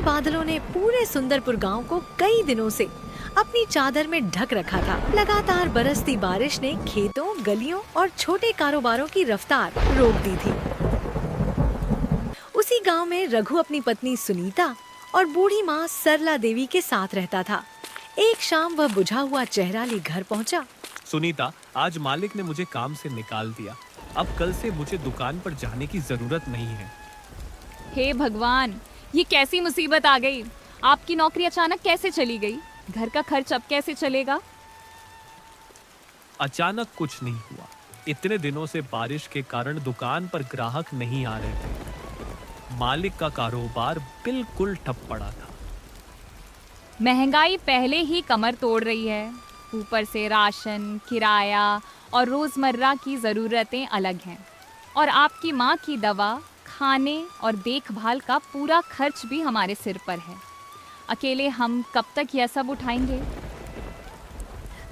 बादलों ने पूरे सुंदरपुर गांव को कई दिनों से अपनी चादर में ढक रखा था। लगातार बरसती बारिश ने खेतों, गलियों और छोटे कारोबारों की रफ्तार रोक दी थी। उसी गांव में रघु अपनी पत्नी सुनीता और बूढ़ी माँ सरला देवी के साथ रहता था। एक शाम वह बुझा हुआ चेहरा ले घर पहुंचा। सुनीता, आज मालिक ने मुझे काम से निकाल दिया। अब कल से मुझे दुकान पर जाने की जरूरत नहीं है। हे भगवान, ये कैसी मुसीबत आ गई। आपकी नौकरी अचानक कैसे चली गई? घर का खर्च अब कैसे चलेगा? अचानक कुछ नहीं हुआ। इतने दिनों से बारिश के कारण दुकान पर ग्राहक नहीं आ रहे थे। मालिक का कारोबार बिल्कुल ठप पड़ा था। महंगाई पहले ही कमर तोड़ रही है, ऊपर से राशन, किराया और रोजमर्रा की जरूरतें अलग हैं। और आपकी माँ की दवा, खाने और देखभाल का पूरा खर्च भी हमारे सिर पर है। अकेले हम कब तक यह सब उठाएंगे?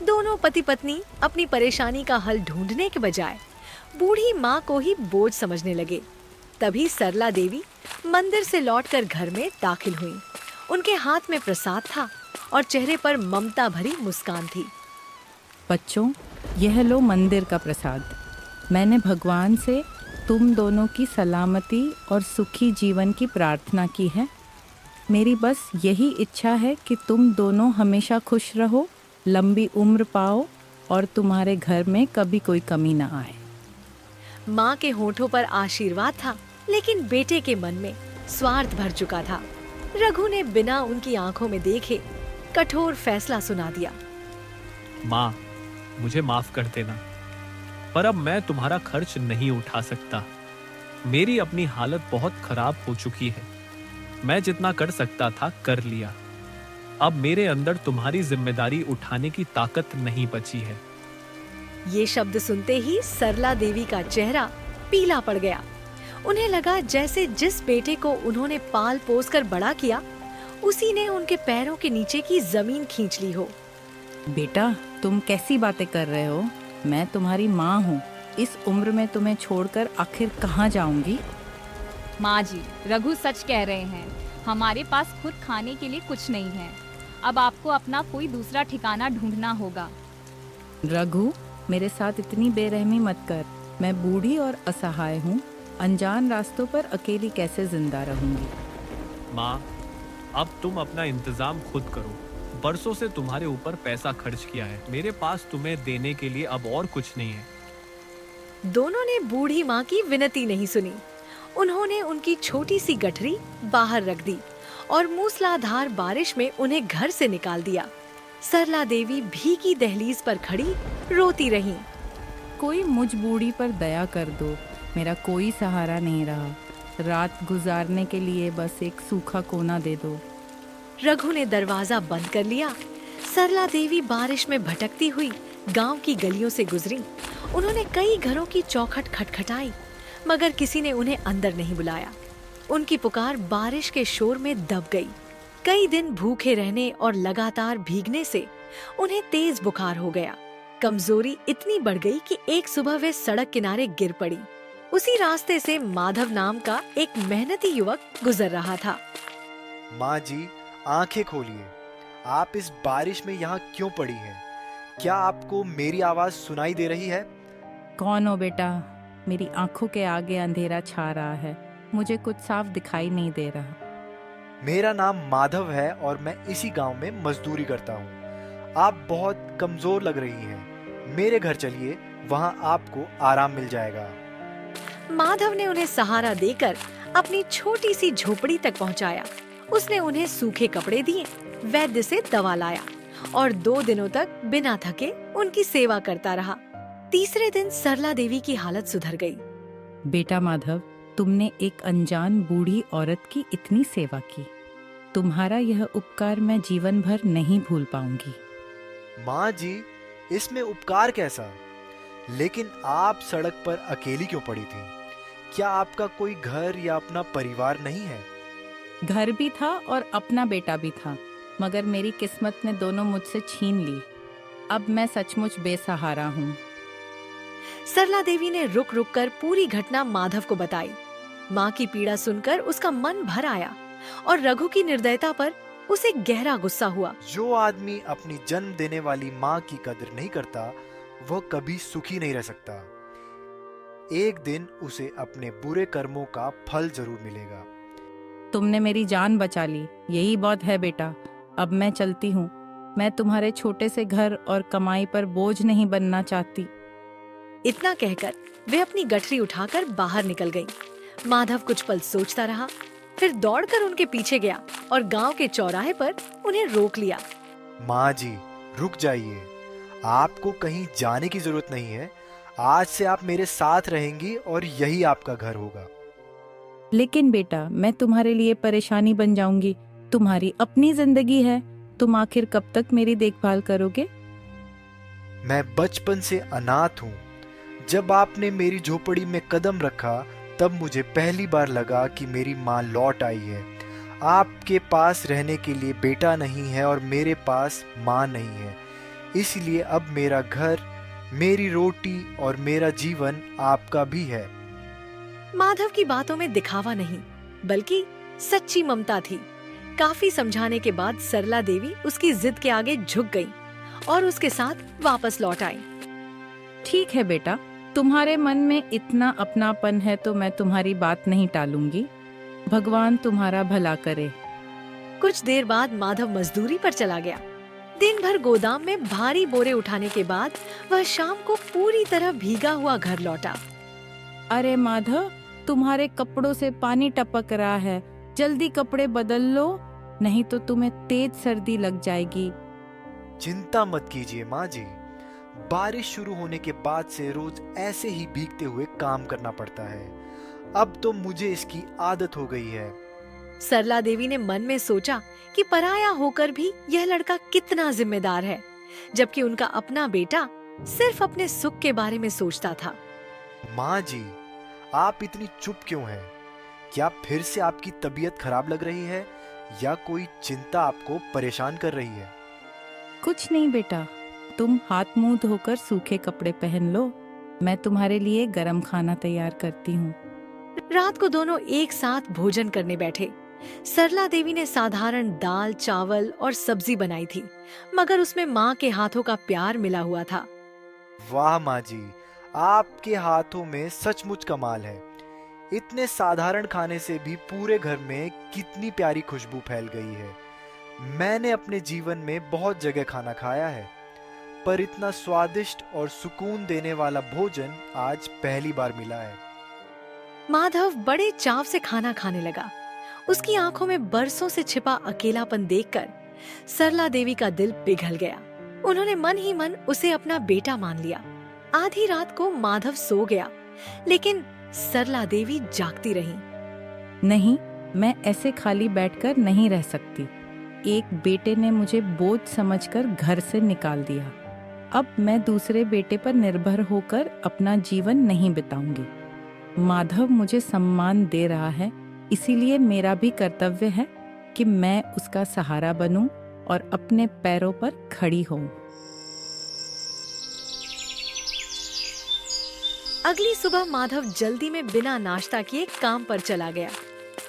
दोनों पति पत्नी अपनी परेशानी का हल ढूंढने के बजाय बूढ़ी माँ को ही बोझ समझने लगे। तभी सरला देवी मंदिर से लौटकर घर में दाखिल हुई। उनके हाथ में प्रसाद था और चेहरे पर ममता भरी मुस्कान थी। बच्चों, यह लो मंदिर का प्रसाद। मैंने भगवान से तुम दोनों की सलामती और सुखी जीवन की प्रार्थना की है। मेरी बस यही इच्छा है कि तुम दोनों हमेशा खुश रहो, लंबी उम्र पाओ और तुम्हारे घर में कभी कोई कमी ना आए। माँ के होठों पर आशीर्वाद था, लेकिन बेटे के मन में स्वार्थ भर चुका था। रघु ने बिना उनकी आंखों में देखे कठोर फैसला सुना दिया। माँ, मुझे माफ कर देना, पर अब मैं तुम्हारा खर्च नहीं उठा सकता। मेरी अपनी हालत बहुत खराब हो चुकी है। मैं जितना कर सकता था कर लिया। अब मेरे अंदर तुम्हारी जिम्मेदारी उठाने की ताकत नहीं बची है। ये शब्द सुनते ही सरला देवी का चेहरा पीला पड़ गया। उन्हें लगा जैसे जिस बेटे को उन्होंने पाल पोस कर बड़ा किया, उसी ने उनके पैरों के नीचे की जमीन खींच ली हो। बेटा, तुम कैसी बातें कर रहे हो? मैं तुम्हारी माँ हूँ। इस उम्र में तुम्हें छोड़कर आखिर कहाँ जाऊंगी? माँ जी, रघु सच कह रहे हैं। हमारे पास खुद खाने के लिए कुछ नहीं है। अब आपको अपना कोई दूसरा ठिकाना ढूंढना होगा। रघु, मेरे साथ इतनी बेरहमी मत कर। मैं बूढ़ी और असहाय हूँ। अनजान रास्तों पर अकेली कैसे जिंदा रहूंगी? माँ, अब तुम अपना इंतजाम खुद करो। बरसों से तुम्हारे ऊपर पैसा खर्च किया है। मेरे पास तुम्हें देने के लिए अब और कुछ नहीं है। दोनों ने बूढ़ी माँ की विनती नहीं सुनी। उन्होंने उनकी छोटी सी गठरी बाहर रख दी और मूसलाधार बारिश में उन्हें घर से निकाल दिया। सरला देवी भीगी दहलीज पर खड़ी रोती रहीं। कोई मुझ बूढ़ी पर दया कर दो। मेरा कोई सहारा नहीं रहा। रात गुजारने के लिए बस एक सूखा कोना दे दो। रघु ने दरवाजा बंद कर लिया। सरला देवी बारिश में भटकती हुई गांव की गलियों से गुजरी। उन्होंने कई घरों की चौखट खटखटाई, मगर किसी ने उन्हें अंदर नहीं बुलाया। उनकी पुकार बारिश के शोर में दब गई। कई दिन भूखे रहने और लगातार भीगने से उन्हें तेज बुखार हो गया। कमजोरी इतनी बढ़ गई कि एक सुबह वे सड़क किनारे गिर पड़ी। उसी रास्ते से माधव नाम का एक मेहनती युवक गुजर रहा था। माँ जी, आंखें खोलिए। आप इस बारिश में यहाँ क्यों पड़ी हैं? क्या आपको मेरी आवाज सुनाई दे रही है? कौन हो बेटा? मेरी आंखों के आगे अंधेरा छा रहा है। मुझे कुछ साफ दिखाई नहीं दे रहा। मेरा नाम माधव है और मैं इसी गांव में मजदूरी करता हूँ। आप बहुत कमजोर लग रही हैं। मेरे घर चलिए, वहाँ आपको आराम मिल जाएगा। माधव ने उन्हें सहारा देकर अपनी छोटी सी झोपड़ी तक पहुँचाया। उसने उन्हें सूखे कपड़े दिए, वैद्य से दवा लाया और 2 दिनों तक बिना थके उनकी सेवा करता रहा। तीसरे दिन सरला देवी की हालत सुधर गई। बेटा माधव, तुमने एक अनजान बूढ़ी औरत की इतनी सेवा की। तुम्हारा यह उपकार मैं जीवन भर नहीं भूल पाऊंगी। माँ जी, इसमें उपकार कैसा? लेकिन आप सड़क पर अकेली क्यों पड़ी थी? क्या आपका कोई घर या अपना परिवार नहीं है? घर भी था और अपना बेटा भी था, मगर मेरी किस्मत ने दोनों मुझसे छीन ली। अब मैं सचमुच बेसहारा हूँ। सरला देवी ने रुक रुक कर पूरी घटना माधव को बताई। माँ की पीड़ा सुनकर उसका मन भर आया और रघु की निर्दयता पर उसे गहरा गुस्सा हुआ। जो आदमी अपनी जन्म देने वाली माँ की कदर नहीं करता वह कभी सुखी नहीं रह सकता। एक दिन उसे अपने बुरे कर्मों का फल जरूर मिलेगा। तुमने मेरी जान बचा ली, यही बहुत है बेटा। अब मैं चलती हूँ। मैं तुम्हारे छोटे से घर और कमाई पर बोझ नहीं बनना चाहती। इतना कहकर वे अपनी गठरी उठाकर बाहर निकल गईं। माधव कुछ पल सोचता रहा, फिर दौड़कर उनके पीछे गया और गांव के चौराहे पर उन्हें रोक लिया। माँ जी, रुक जाइए। आपको कहीं जाने की जरूरत नहीं है। आज से आप मेरे साथ रहेंगी और यही आपका घर होगा। लेकिन बेटा, मैं तुम्हारे लिए परेशानी बन जाऊंगी। तुम्हारी अपनी जिंदगी है, तुम आखिर कब तक मेरी देखभाल करोगे? मैं बचपन से अनाथ हूँ। जब आपने मेरी झोपड़ी में कदम रखा तब मुझे पहली बार लगा कि मेरी माँ लौट आई है। आपके पास रहने के लिए बेटा नहीं है और मेरे पास माँ नहीं है। इसलिए अब मेरा घर, मेरी रोटी और मेरा जीवन आपका भी है। माधव की बातों में दिखावा नहीं बल्कि सच्ची ममता थी। काफी समझाने के बाद सरला देवी उसकी जिद के आगे झुक गई और उसके साथ वापस लौट आई। ठीक है बेटा, तुम्हारे मन में इतना अपनापन है तो मैं तुम्हारी बात नहीं टालूंगी। भगवान तुम्हारा भला करे। कुछ देर बाद माधव मजदूरी पर चला गया। दिन भर गोदाम में भारी बोरे उठाने के बाद वह शाम को पूरी तरह भीगा हुआ घर लौटा। अरे माधव, तुम्हारे कपड़ों से पानी टपक रहा है। जल्दी कपड़े बदल लो, नहीं तो तुम्हें तेज सर्दी लग जाएगी। चिंता मत कीजिए माँ जी। बारिश शुरू होने के बाद से रोज ऐसे ही भीगते हुए काम करना पड़ता है। अब तो मुझे इसकी आदत हो गई है। सरला देवी ने मन में सोचा कि पराया होकर भी यह लड़का कितना जिम्मेदार है, जबकि उनका अपना बेटा सिर्फ अपने सुख के बारे में सोचता था। माँ जी, आप इतनी चुप क्यों हैं? क्या फिर से आपकी तबीयत खराब लग रही है या कोई चिंता आपको परेशान कर रही है? कुछ नहीं बेटा, तुम हाथ मुंह धोकर सूखे कपड़े पहन लो। मैं तुम्हारे लिए गरम खाना तैयार करती हूँ। रात को दोनों एक साथ भोजन करने बैठे। सरला देवी ने साधारण दाल, चावल और सब्जी बनाई थी, मगर उसमें माँ के हाथों का प्यार मिला हुआ था। वाह माँ जी, आपके हाथों में सचमुच कमाल है। इतने साधारण खाने से भी पूरे घर में कितनी प्यारी खुशबू फैल गई है। मैंने अपने जीवन में बहुत जगह खाना खाया है, पर इतना स्वादिष्ट और सुकून देने वाला भोजन आज पहली बार मिला है। माधव बड़े चाव से खाना खाने लगा। उसकी आंखों में बरसों से छिपा अकेलापन देखकर सरला देवी का दिल पिघल गया। उन्होंने मन ही मन उसे अपना बेटा मान लिया। आधी रात को माधव सो गया, लेकिन सरला देवी जागती रही। नहीं, मैं ऐसे खाली बैठकर नहीं रह सकती। एक बेटे ने मुझे बोझ समझकर घर से निकाल दिया। अब मैं दूसरे बेटे पर निर्भर होकर अपना जीवन नहीं बिताऊंगी। माधव मुझे सम्मान दे रहा है, इसीलिए मेरा भी कर्तव्य है कि मैं उसका सहारा बनूं और अपने पैरों पर खड़ी होऊं। अगली सुबह माधव जल्दी में बिना नाश्ता किए काम पर चला गया।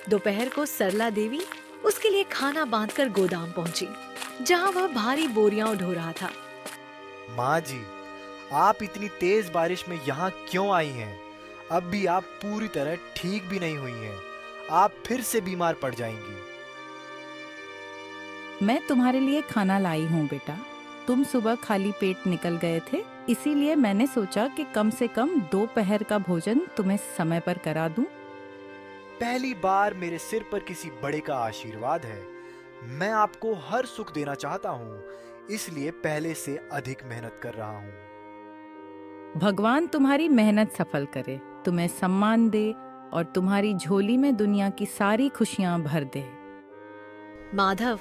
दोपहर को सरला देवी उसके लिए खाना बांधकर गोदाम पहुंची, जहां वह भारी बोरियां ढो रहा था। माँ जी, आप इतनी तेज बारिश में यहाँ क्यों आई हैं? अब भी आप पूरी तरह ठीक भी नहीं हुई हैं। आप फिर से बीमार पड़ जाएंगी। मैं तुम्हारे लिए खाना लाई हूँ बेटा। तुम सुबह खाली पेट निकल गए थे, इसीलिए मैंने सोचा कि कम से कम दोपहर का भोजन तुम्हें समय पर करा दूं। पहली बार मेरे सिर पर किसी बड़े का आशीर्वाद है। मैं आपको हर सुख देना चाहता हूँ, इसलिए पहले से अधिक मेहनत कर रहा हूँ। भगवान तुम्हारी मेहनत सफल करे, तुम्हें सम्मान दे और तुम्हारी झोली में दुनिया की सारी खुशियां भर दे। माधव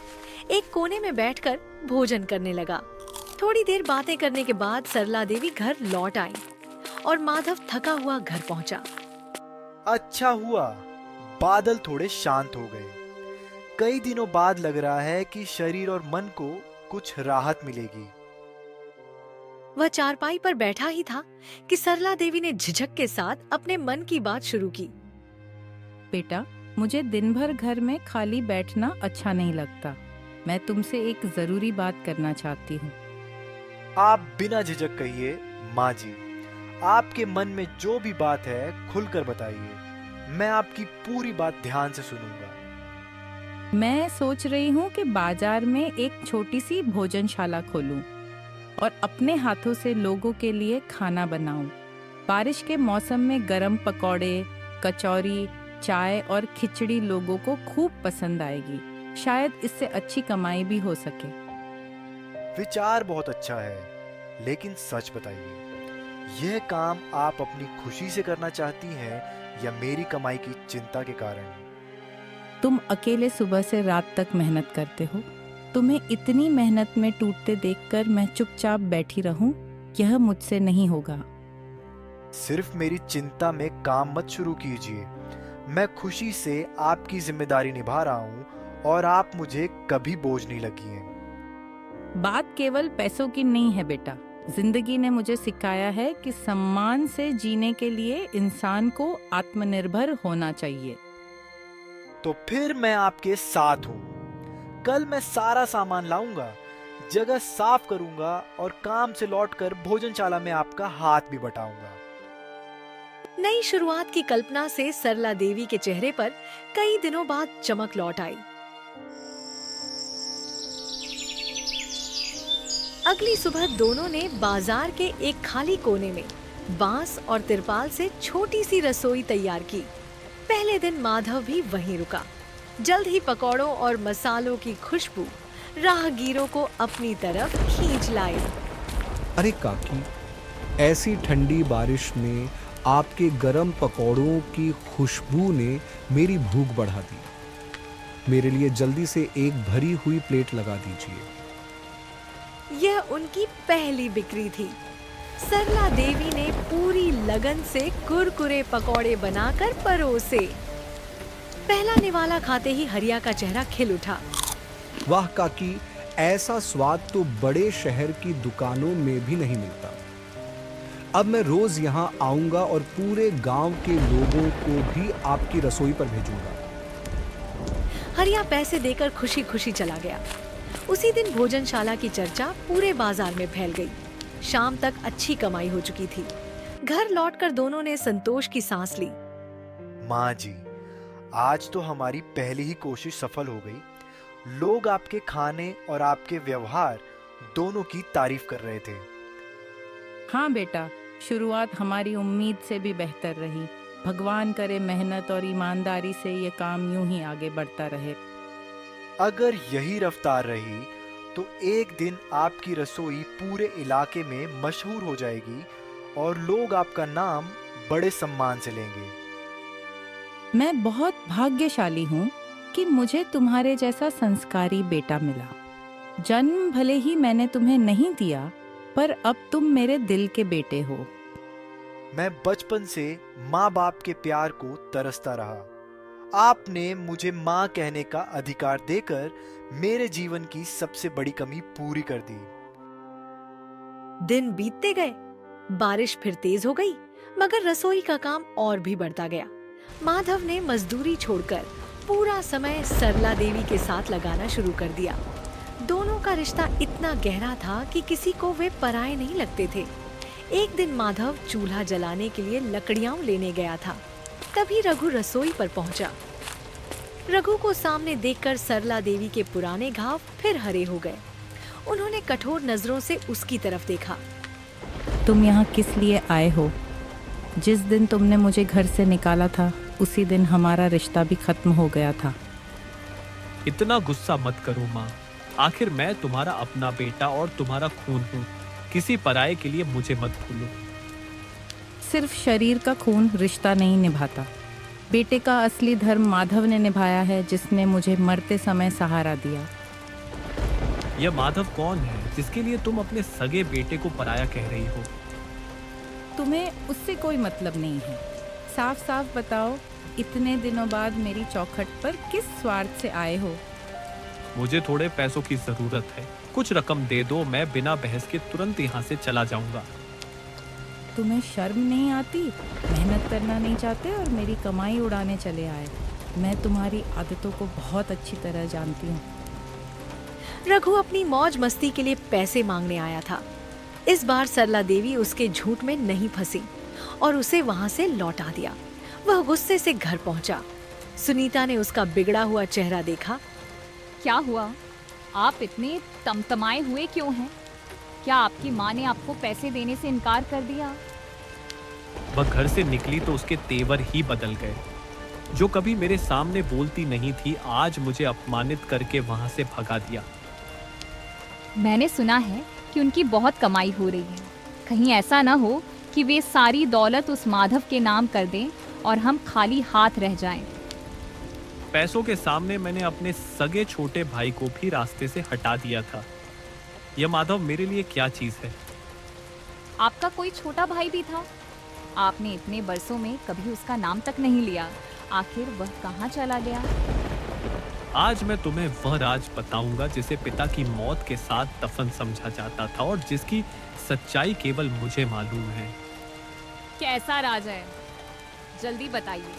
एक कोने में बैठकर भोजन करने लगा। थोड़ी देर बातें करने के बाद सरला देवी घर लौट आई और माधव थका हुआ घर पहुंचा। अच्छा हुआ, बादल थोड़े शांत हो गए। कई दिनों बाद लग रहा है कि शरीर और मन को कुछ राहत मिलेगी। वह चारपाई पर बैठा ही था कि सरला देवी ने झिझक के साथ अपने मन की बात शुरू की। बेटा, मुझे दिन भर घर में खाली बैठना अच्छा नहीं लगता। मैं तुमसे एक जरूरी बात करना चाहती हूँ। आप बिना झिझक कहिए माँ जी। आपके मन में जो भी बात है खुलकर बताइए। मैं आपकी पूरी बात ध्यान से सुनूंगा। मैं सोच रही हूँ कि बाजार में एक छोटी सी भोजनशाला खोलूं और अपने हाथों से लोगों के लिए खाना बनाऊं। बारिश के मौसम में गरम पकौड़े, कचौरी, चाय और खिचड़ी लोगों को खूब पसंद आएगी। शायद इससे अच्छी कमाई भी हो सके। विचार बहुत अच्छा है, लेकिन सच बताइए, यह काम आप अपनी खुशी से करना चाहती हैं या मेरी कमाई की चिंता के कारण? तुम अकेले सुबह से रात तक मेहनत करते हो। तुम्हें इतनी मेहनत में टूटते देखकर मैं चुपचाप बैठी रहूं, यह मुझसे नहीं होगा। सिर्फ मेरी चिंता में काम मत शुरू कीजिए। मैं खुशी से आपकी जिम्मेदारी निभा रहा हूं और आप मुझे कभी बोझ नहीं लगी हैं। बात केवल पैसों की नहीं है बेटा। जिंदगी ने मुझे सिखाया है कि सम्मान से जीने के लिए इंसान को आत्मनिर्भर होना चाहिए। तो फिर मैं आपके साथ हूं। कल मैं सारा सामान लाऊंगा, जगह साफ करूंगा और काम से लौटकर भोजनशाला में आपका हाथ भी बटाऊंगा। नई शुरुआत की कल्पना से सरला देवी के चेहरे पर कई दिनों बाद चमक लौट आई। अगली सुबह दोनों ने बाजार के एक खाली कोने में बांस और तिरपाल से छोटी सी रसोई तैयार की। पहले दिन माधव भी वहीं रुका। जल्द ही पकौड़ों और मसालों की खुशबू राहगीरों को अपनी तरफ खींच लाई। अरे काकी, ऐसी ठंडी बारिश में आपके गरम पकौड़ों की खुशबू ने मेरी भूख बढ़ा दी। मेरे लिए जल्दी से एक भरी हुई प्लेट लगा दीजिए। यह उनकी पहली बिक्री थी। सरला देवी ने पूरी लगन से कुरकुरे पकौड़े बनाकर परोसे। पहला निवाला खाते ही हरिया का चेहरा खिल उठा। वाह काकी, ऐसा स्वाद तो बड़े शहर की दुकानों में भी नहीं मिलता। अब मैं रोज यहाँ आऊंगा और पूरे गांव के लोगों को भी आपकी रसोई पर भेजूंगा। हरिया पैसे देकर खुशी खुशी चला गया। उसी दिन भोजनशाला की चर्चा पूरे बाजार में फैल गई। शाम तक अच्छी कमाई हो चुकी थी। घर लौटकर दोनों ने संतोष की सांस ली। माँ जी, आज तो हमारी पहली ही कोशिश सफल हो गई। लोग आपके खाने और आपके व्यवहार दोनों की तारीफ कर रहे थे। हाँ बेटा, शुरुआत हमारी उम्मीद से भी बेहतर रही। भगवान करे मेहनत और ईमानदारी से ये काम यूं ही आगे बढ़ता रहे। अगर यही रफ्तार रही तो एक दिन आपकी रसोई पूरे इलाके में मशहूर हो जाएगी और लोग आपका नाम बड़े सम्मान से लेंगे। मैं बहुत भाग्यशाली हूँ कि मुझे तुम्हारे जैसा संस्कारी बेटा मिला। जन्म भले ही मैंने तुम्हें नहीं दिया, पर अब तुम मेरे दिल के बेटे हो। मैं बचपन से माँ बाप के प्यार को तरसता रहा। आपने मुझे माँ कहने का अधिकार देकर मेरे जीवन की सबसे बड़ी कमी पूरी कर दी। दिन बीतते गए। बारिश फिर तेज हो गई, मगर रसोई का काम और भी बढ़ता गया। माधव ने मजदूरी छोड़कर पूरा समय सरला देवी के साथ लगाना शुरू कर दिया। दोनों का रिश्ता इतना गहरा था कि किसी को वे पराये नहीं लगते थे। एक दिन माधव चूल्हा जलाने के लिए लकड़ियां लेने गया था। तभी रघु रसोई पर पहुंचा। रघु को सामने देखकर सरला देवी के पुराने घाव फिर हरे हो गए। उन्होंने कठोर नजरों से उसकी तरफ देखा। तुम यहाँ किस लिए आए हो? जिस दिन तुमने मुझे घर से निकाला था, उसी दिन हमारा रिश्ता भी खत्म हो गया था। इतना गुस्सा मत करो माँ। आखिर मैं तुम्हारा अपना बेटा और तुम्हारा खून हूँ। किसी पराये के लिए मुझे मत भूलो। सिर्फ शरीर का खून रिश्ता नहीं निभाता। बेटे का असली धर्म माधव ने निभाया है, जिसने मुझे मरते समय सहारा दिया। यह माधव कौन है जिसके लिए तुम अपने सगे बेटे को पराया कह रही हो? तुम्हें उससे कोई मतलब नहीं है। साफ साफ बताओ, इतने दिनों बाद मेरी चौखट पर किस स्वार्थ से आए हो? मुझे थोड़े पैसों की जरूरत है। कुछ रकम दे दो, मैं बिना बहस के तुरंत यहाँ से चला जाऊंगा। तुम्हें शर्म नहीं आती? मेहनत करना नहीं चाहते और मेरी कमाई उड़ाने चले आए। मैं तुम्हारी आदतों को बहुत अच्छी तरह जानती हूँ। रघु अपनी मौज मस्ती के लिए पैसे मांगने आया था। इस बार सरला देवी उसके झूठ में नहीं फंसी और उसे वहां से लौटा दिया। वह गुस्से से घर पहुंचा। सुनीता ने उसका बिगड़ा हुआ चेहरा देखा। क्या हुआ? आप इतने तमतमाए हुए क्यों हैं? क्या आपकी माँ ने आपको पैसे देने से इनकार कर दिया? वह घर से निकली तो उसके तेवर ही बदल गए। जो कभी मेरे सामने बोलती नहीं थी, आज मुझे अपमानित करके वहां से भगा दिया। मैंने सुना है कि उनकी बहुत कमाई हो रही है। कहीं ऐसा ना हो कि वे सारी दौलत उस माधव के नाम कर दें और हम खाली हाथ रह जाएं। पैसों के सामने मैंने अपने सगे छोटे भाई को भी रास्ते से हटा दिया था। यह माधव मेरे लिए क्या चीज है? आपका कोई छोटा भाई भी था? आपने इतने बरसों में कभी उसका नाम तक नहीं लिया। आखिर वह कहाँ चला गया? आज मैं तुम्हें वह राज बताऊंगा जिसे पिता की मौत के साथ दफन समझा जाता था और जिसकी सच्चाई केवल मुझे मालूम है। कैसा राज है? जल्दी बताइए।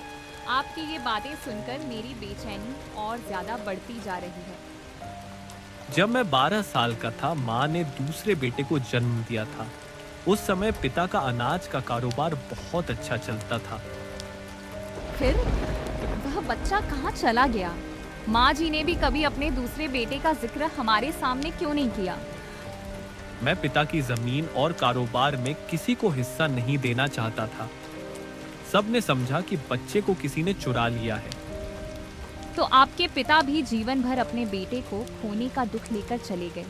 आपकी ये बातें सुनकर मेरी बेचैनी और ज्यादा बढ़ती जा रही है। जब मैं 12 साल का था, माँ ने दूसरे बेटे को जन्म दिया था। उस समय पिता का अनाज का कारोबार बहुत अच्छा चलता था। फिर वह बच्चा कहाँ चला गया? माँ जी ने भी कभी अपने दूसरे बेटे का जिक्र हमारे सामने क्यों नहीं किया? मैं पिता की जमीन और कारोबार में किसी को हिस्सा नहीं देना चाहता था। सबने समझा कि बच्चे को किसी ने चुरा लिया है। तो आपके पिता भी जीवन भर अपने बेटे को खोने का दुख लेकर चले गए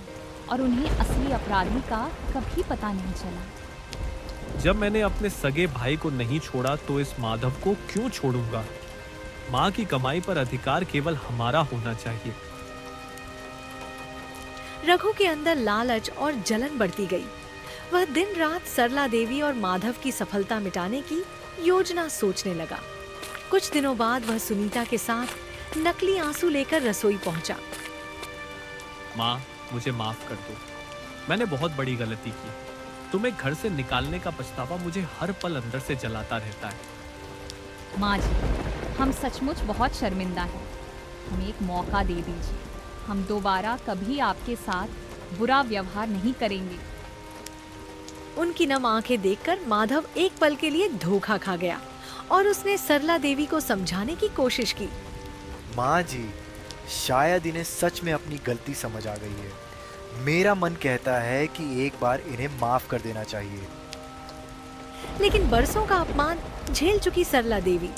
और उन्हें असली अपराधी का कभी पता नहीं चला। जब मैंने अपने सगे भाई को नहीं छोड़ा तो इस माधव को क्यों छोड़ूंगा? माँ की कमाई पर अधिकार केवल हमारा होना चाहिए। रघु के अंदर लालच और जलन बढ़ती गई। वह दिन रात सरला देवी और माधव की सफलता मिटाने की योजना सोचने लगा। कुछ दिनों बाद वह सुनीता के साथ नकली आंसू लेकर रसोई पहुंचा। माँ, मुझे माफ कर दो। मैंने बहुत बड़ी गलती की। तुम्हें घर से निकालने का पछतावा मुझे हर पल अंदर से जलाता रहता है। माँ जी, हम सचमुच बहुत शर्मिंदा हैं। हमें एक मौका दे दीजिए। हम दोबारा कभी आपके साथ बुरा व्यवहार नहीं करेंगे। उनकी नम आंखें देखकर माधव एक पल के लिए धोखा खा गया और उसने सरला देवी को समझाने की कोशिश की। माँ जी, शायद इन्हें सच में अपनी गलती समझ आ गई है। मेरा मन कहता है कि एक बार इन्हें माफ कर देना चाहिए। लेकिन बरसों का अपमान झेल चुकी सरला देवी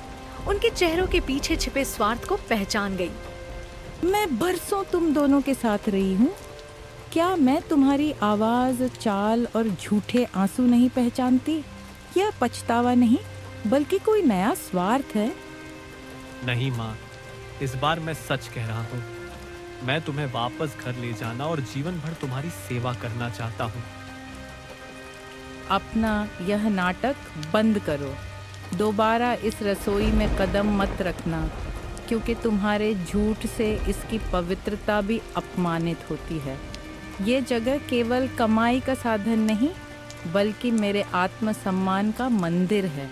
उनके चेहरों के पीछे छिपे स्वार्थ को पहचान गई। मैं बरसों तुम दोनों के साथ रही हूँ। क्या मैं तुम्हारी आवाज, चाल और झूठे आंसू नहीं पहचानती? यह पछतावा नहीं, बल्कि कोई नया स्वार्थ है। नहीं माँ, इस बार मैं सच कह रहा हूँ। मैं तुम्हें वापस घर ले जाना और जीवन भर तुम्हारी सेवा करना चाहता हूँ। अपना यह नाटक बंद करो। दोबारा इस रसोई में कदम मत रखना, क्योंकि तुम्हारे झूठ से इसकी पवित्रता भी अपमानित होती है। ये जगह केवल कमाई का साधन नहीं, बल्कि मेरे आत्मसम्मान का मंदिर है।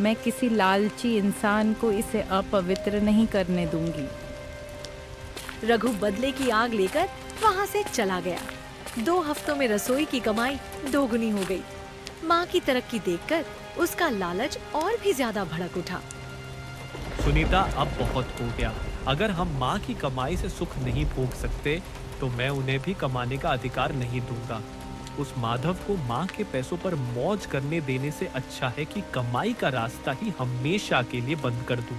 मैं किसी लालची इंसान को इसे अपवित्र नहीं करने दूंगी। रघु बदले की आग लेकर वहां से चला गया। 2 हफ्तों में रसोई की कमाई 2 गुनी हो गई। माँ की तरक्की देखकर उसका लालच और भी ज्यादा भड़क उठा। सुनीता, अब बहुत हो गया। अगर हम माँ की कमाई से सुख नहीं भोग सकते तो मैं उन्हें भी कमाने का अधिकार नहीं दूंगा। उस माधव को माँ के पैसों पर मौज करने देने से अच्छा है कि कमाई का रास्ता ही हमेशा के लिए बंद कर दूं।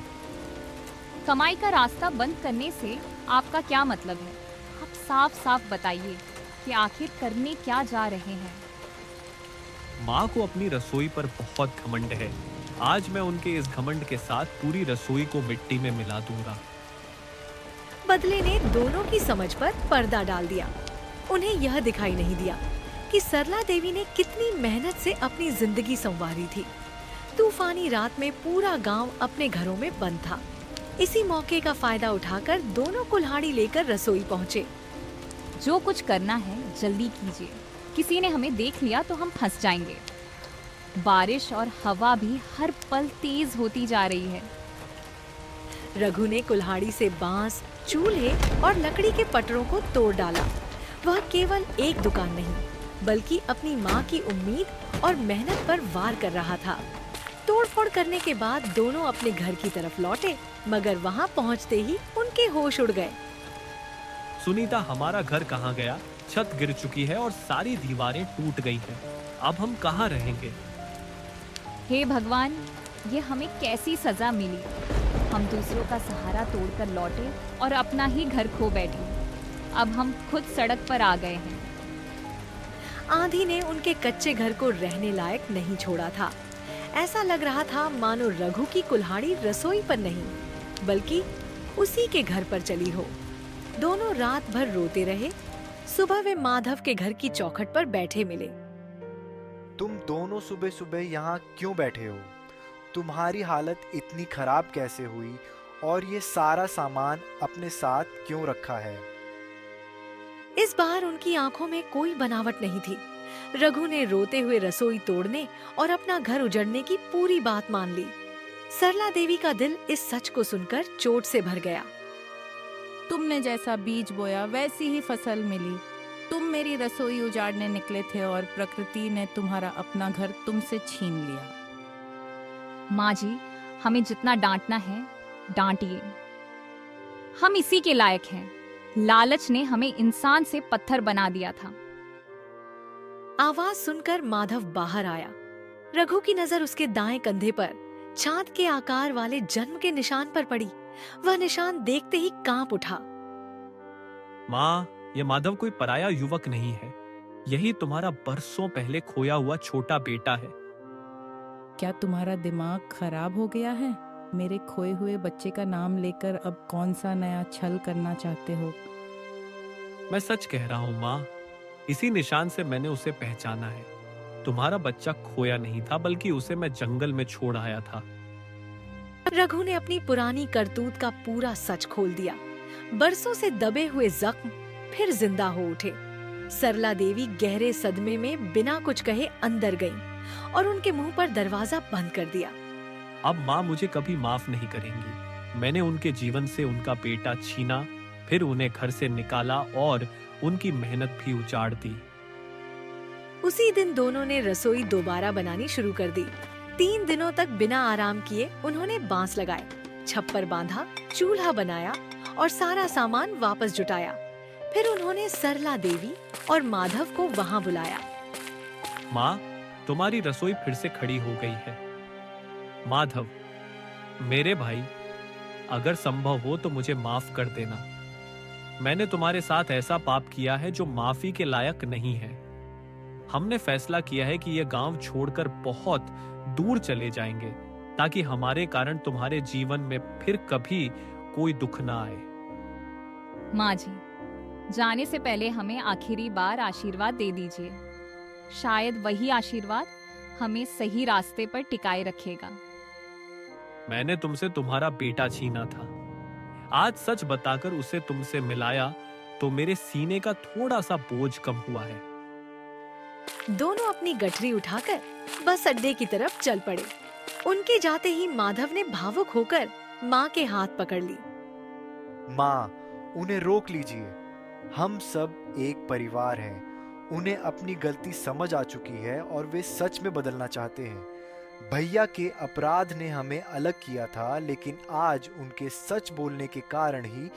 कमाई का रास्ता बंद करने से आपका क्या मतलब है? आप साफ साफ बताइए कि आखिर करने क्या जा रहे हैं। माँ को अपनी रसोई पर बहुत घमंड है। आज मैं उनके इस घमंड के साथ पूरी रसोई को मिट्टी में मिला दूंगा। बदले ने दोनों की समझ पर पर्दा डाल दिया। उन्हें यह दिखाई नहीं दिया कि सरला देवी ने कितनी मेहनत से अपनी जिंदगी संवारी थी। तूफानी रात में पूरा गांव अपने घरों में बंद था। इसी मौके का फायदा उठाकर दोनों कुल्हाड़ी लेकर रसोई पहुंचे। जो कुछ करना है जल्दी कीजिए। किसी ने हमें देख लिया तो हम फंस जाएंगे। बारिश और हवा भी हर पल तेज होती जा रही है। रघु ने कुल्हाड़ी से बांस, चूल्हे और लकड़ी के पटरों को तोड़ डाला। वह केवल एक दुकान नहीं, बल्कि अपनी माँ की उम्मीद और मेहनत पर वार कर रहा था। तोड़फोड़ करने के बाद दोनों अपने घर की तरफ लौटे, मगर वहाँ पहुँचते ही उनके होश उड़ गए। सुनीता, हमारा घर कहाँ गया? छत गिर चुकी है और सारी दीवारें टूट गई हैं। अब हम कहाँ रहेंगे? हे भगवान, ये हमें कैसी सजा मिली। हम दूसरों का सहारा तोड़कर लौटे और अपना ही घर खो बैठे। अब हम खुद सड़क पर आ गए हैं। आंधी ने उनके कच्चे घर को रहने लायक नहीं छोड़ा था। ऐसा लग रहा था मानो रघु की कुल्हाड़ी रसोई पर नहीं, बल्कि उसी के घर पर चली हो। दोनों रात भर रोते रहे। सुबह वे माधव के घर की चौखट पर बैठे मिले। तुम दोनों सुबह सुबह यहाँ क्यों बैठे हो? तुम्हारी हालत इतनी खराब कैसे हुई और ये सारा सामान अपने साथ क्यों रखा है? इस बार उनकी आंखों में कोई बनावट नहीं थी। रघु ने रोते हुए रसोई तोड़ने और अपना घर उजड़ने की पूरी बात मान ली। सरला देवी का दिल इस सच को सुनकर चोट से भर गया। तुमने जैसा बीज बोया वैसी ही फसल मिली। तुम मेरी रसोई उजाड़ने निकले थे और प्रकृति ने तुम्हारा अपना घर तुमसे छीन लिया। माँ जी, हमें जितना डांटना है डांटिए। हम इसी के लायक हैं। लालच ने हमें इंसान से पत्थर बना दिया था। आवाज सुनकर माधव बाहर आया। रघु की नजर उसके दाएं कंधे पर छात के आकार वाले जन्म के निशान पर पड़ी। वह निशान देखते ही कांप उठा। माँ, ये माधव कोई पराया युवक नहीं है। यही तुम्हारा बरसों पहले खोया हुआ छोटा बेटा है। क्या तुम्हारा दिमाग खराब हो गया है? मेरे खोए हुए बच्चे का नाम लेकर अब कौन सा नया छल करना चाहते हो? मैं सच कह रहा हूँ माँ, इसी निशान से मैंने उसे पहचाना है। तुम्हारा बच्चा खोया नहीं था, बल्कि उसे मैं जंगल में छोड़ आया था। रघु ने अपनी पुरानी करतूत का पूरा सच खोल दिया। बरसों से दबे हुए जख्म फिर जिंदा हो उठे। सरला देवी गहरे सदमे में बिना कुछ कहे अंदर गईं और उनके मुंह पर दरवाजा बंद कर दिया। अब माँ मुझे कभी माफ नहीं करेंगी। मैंने उनके जीवन से उनका बेटा छीना, फिर उन्हें घर से निकाला और उनकी मेहनत भी उजाड़ दी। उसी दिन दोनों ने रसोई दोबारा बनानी शुरू कर दी। 3 दिनों तक बिना आराम किए उन्होंने बांस लगाए, छप्पर बांधा, चूल्हा बनाया और सारा सामान वापस जुटाया। फिर उन्होंने सरला देवी और माधव को वहां बुलाया। माँ, तुम्हारी रसोई फिर से खड़ी हो गई है। माधव, मेरे भाई, अगर संभव हो तो मुझे माफ कर देना। मैंने तुम्हारे साथ ऐसा पाप किया है जो माफी के लायक नहीं है। हमने फैसला किया है कि यह गांव छोड़कर बहुत दूर चले जाएंगे, ताकि हमारे कारण तुम्हारे जीवन में फिर कभी कोई दुख ना आए। माँ जी, जाने से पहले हमें आखिरी बार आशीर्वाद दे दीजिए। शायद वही आशीर्वाद हमें सही रास्ते पर टिकाए रखेगा। मैंने तुमसे तुम्हारा बेटा छीना था। आज सच बताकर उसे तुमसे मिलाया तो मेरे सीने का थोड़ा सा बोझ कम हुआ है। दोनों अपनी गठरी उठाकर बस अड्डे की तरफ चल पड़े। उनके जाते ही माधव ने भावुक होकर माँ के हाथ पकड़ ली। माँ, उन्हें रोक लीजिए। हम सब एक परिवार हैं। उन्हें अपनी गलती समझ आ चुकी है और वे सच में बदलना चाहते हैं। भैया के अपराध ने हमें अलग किया था, लेकिन आज उनके सच बोलने के कारण ही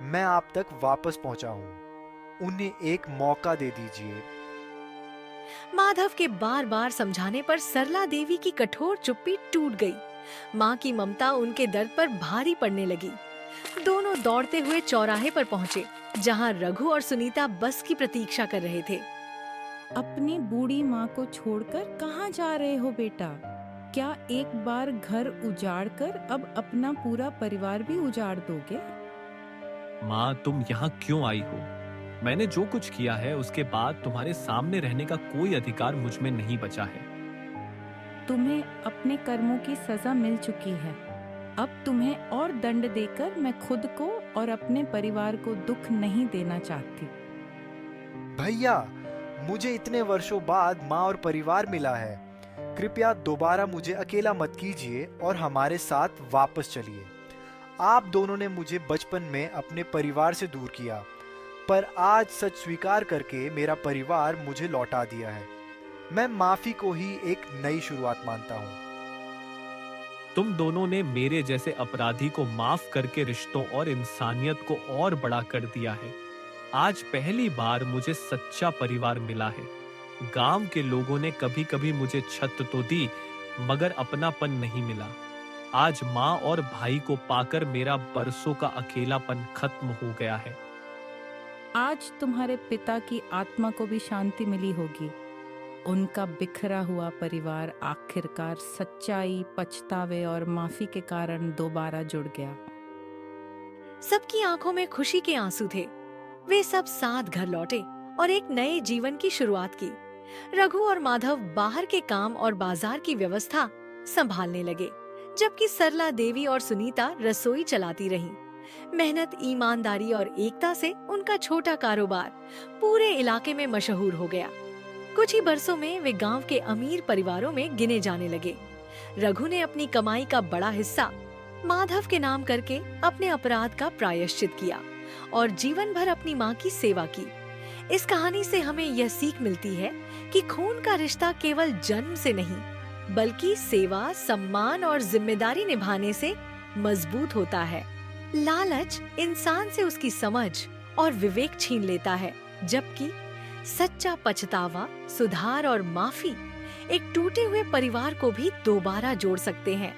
मैं आप तक वापस पहुंचा हूं। उन्हें एक मौका दे दीजिए। माधव के बार बार समझाने पर सरला देवी की कठोर चुप्पी टूट गई। माँ की ममता उनके दर्द पर भारी पड़ने लगी। दोनों दौड़ते हुए चौराहे पर पहुँचे, जहाँ रघु और सुनीता बस की प्रतीक्षा कर रहे थे। अपनी बूढ़ी माँ को छोड़कर कहाँ जा रहे हो बेटा? क्या एक बार घर उजाड़कर अब अपना पूरा परिवार भी उजाड़ दोगे? माँ, तुम यहाँ क्यों आई हो? मैंने जो कुछ किया है उसके बाद तुम्हारे सामने रहने का कोई अधिकार मुझ में नहीं बचा है। तुम्हें अपने कर्मों की सजा मिल चुकी है। अब तुम्हें और दंड देकर मैं खुद को और अपने परिवार को दुख नहीं देना चाहती। भैया, मुझे इतने वर्षों बाद माँ और परिवार मिला है। कृपया दोबारा मुझे अकेला मत कीजिए और हमारे साथ वापस चलिए। आप दोनों ने मुझे बचपन में अपने परिवार से दूर किया, पर आज सच स्वीकार करके मेरा परिवार मुझे लौटा दिया है। मैं माफी को ही एक नई शुरुआत मानता हूँ। तुम दोनों ने मेरे जैसे अपराधी को माफ करके रिश्तों और इंसानियत को और बड़ा कर दिया है। आज पहली बार मुझे सच्चा परिवार मिला है। गांव के लोगों ने कभी कभी मुझे छत तो दी, मगर अपनापन नहीं मिला। आज माँ और भाई को पाकर मेरा बरसों का अकेलापन खत्म हो गया है। आज तुम्हारे पिता की आत्मा को भी शांति मिली होगी। उनका बिखरा हुआ परिवार आखिरकार सच्चाई, पछतावे और माफी के कारण दोबारा जुड़ गया। सबकी आंखों में खुशी के आंसू थे। वे सब साथ घर लौटे और एक नए जीवन की शुरुआत की। रघु और माधव बाहर के काम और बाजार की व्यवस्था संभालने लगे, जबकि सरला देवी और सुनीता रसोई चलाती रहीं। मेहनत, ईमानदारी और एकता से उनका छोटा कारोबार पूरे इलाके में मशहूर हो गया। कुछ ही बरसों में वे गांव के अमीर परिवारों में गिने जाने लगे। रघु ने अपनी कमाई का बड़ा हिस्सा माधव के नाम करके अपने अपराध का प्रायश्चित किया और जीवन भर अपनी माँ की सेवा की। इस कहानी से हमें यह सीख मिलती है कि खून का रिश्ता केवल जन्म से नहीं, बल्कि सेवा, सम्मान और जिम्मेदारी निभाने से मजबूत होता है। लालच इंसान से उसकी समझ और विवेक छीन लेता है, जबकि सच्चा पछतावा, सुधार और माफी एक टूटे हुए परिवार को भी दोबारा जोड़ सकते हैं।